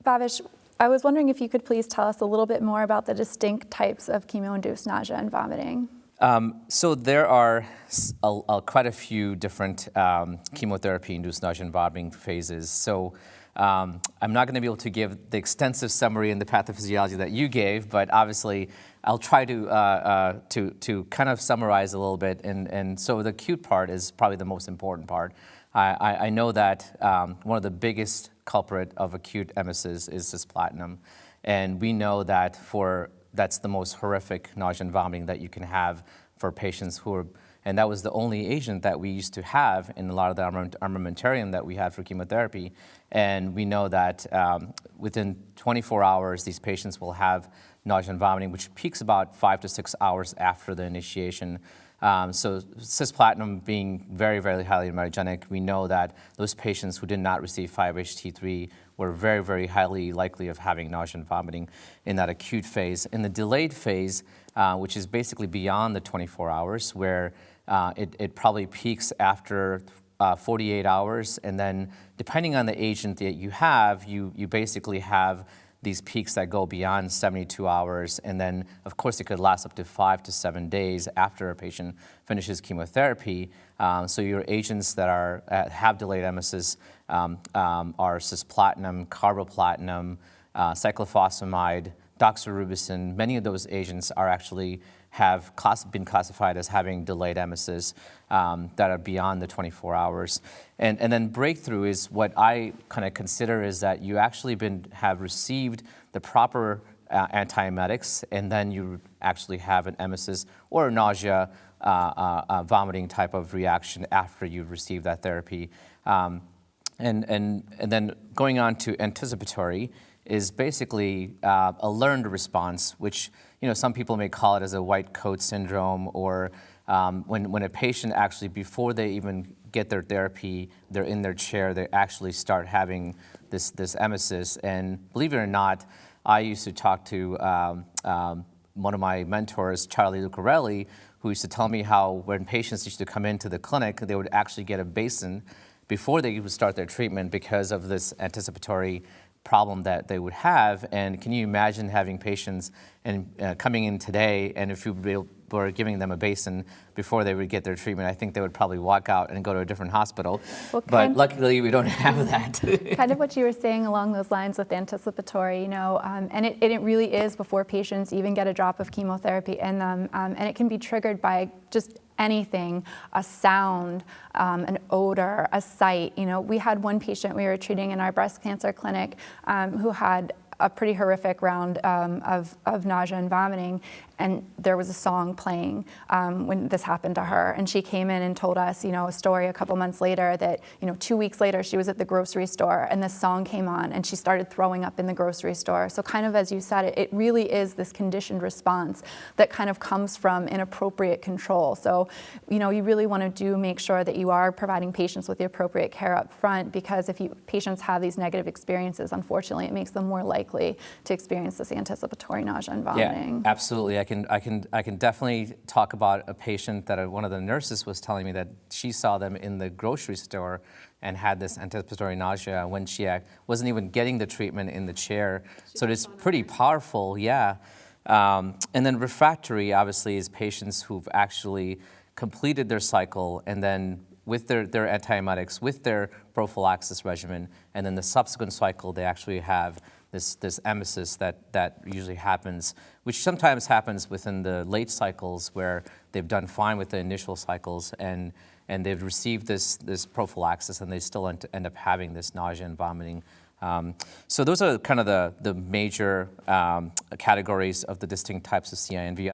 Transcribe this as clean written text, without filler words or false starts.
Bhavesh, I was wondering if you could please tell us a little bit more about the distinct types of chemo-induced nausea and vomiting. So there are quite a few different chemotherapy-induced nausea and vomiting phases. So I'm not going to be able to give the extensive summary in the pathophysiology that you gave, but obviously I'll try to kind of summarize a little bit. And so the acute part is probably the most important part. I know that one of the biggest culprit of acute emesis is cisplatin, and we know that that's the most horrific nausea and vomiting that you can have for patients who are, and that was the only agent that we used to have in a lot of the armamentarium that we had for chemotherapy. And we know that within 24 hours, these patients will have nausea and vomiting, which peaks about 5 to 6 hours after the initiation. So cisplatin being very, very highly emetogenic, we know that those patients who did not receive 5-HT3 were very, very highly likely of having nausea and vomiting in that acute phase. In the delayed phase, which is basically beyond the 24 hours, where it probably peaks after 48 hours, and then depending on the agent that you have, you basically have these peaks that go beyond 72 hours, and then of course it could last up to 5 to 7 days after a patient finishes chemotherapy. So your agents that have delayed emesis are cisplatin, carboplatin, cyclophosphamide, doxorubicin. Many of those agents are actually have been classified as having delayed emesis that are beyond the 24 hours. And then breakthrough is what I kind of consider is that you actually have received the proper antiemetics, and then you actually have an emesis or a nausea, vomiting type of reaction after you've received that therapy. And then going on to anticipatory is basically a learned response, which some people may call it as a white coat syndrome, or when a patient actually, before they even get their therapy, they're in their chair, they actually start having this emesis. And believe it or not, I used to talk to one of my mentors, Charlie Lucarelli, who used to tell me how when patients used to come into the clinic, they would actually get a basin before they would start their treatment because of this anticipatory problem that they would have. And can you imagine having patients and coming in today, and if you were giving them a basin before they would get their treatment, I think they would probably walk out and go to a different hospital. Well, but luckily we don't have that. Kind of what you were saying along those lines with anticipatory, and it really is before patients even get a drop of chemotherapy in them, and it can be triggered by just anything, a sound, an odor, a sight. We had one patient we were treating in our breast cancer clinic who had a pretty horrific round of nausea and vomiting, and there was a song playing when this happened to her. And she came in and told us, a story a couple months later that, 2 weeks later she was at the grocery store and this song came on and she started throwing up in the grocery store. So kind of as you said, it really is this conditioned response that kind of comes from inappropriate control. So, you really want to make sure that you are providing patients with the appropriate care up front, because if patients have these negative experiences, unfortunately, it makes them more likely to experience this anticipatory nausea and vomiting. Yeah, absolutely. I can definitely talk about a patient that one of the nurses was telling me that she saw them in the grocery store and had this anticipatory nausea when she wasn't even getting the treatment in the chair. So it's pretty powerful, yeah. And then refractory, obviously, is patients who've actually completed their cycle and then with their antiemetics, with their prophylaxis regimen, and then the subsequent cycle they actually have this emesis that usually happens, which sometimes happens within the late cycles where they've done fine with the initial cycles and they've received this prophylaxis and they still end up having this nausea and vomiting. So those are kind of the major categories of the distinct types of CINV.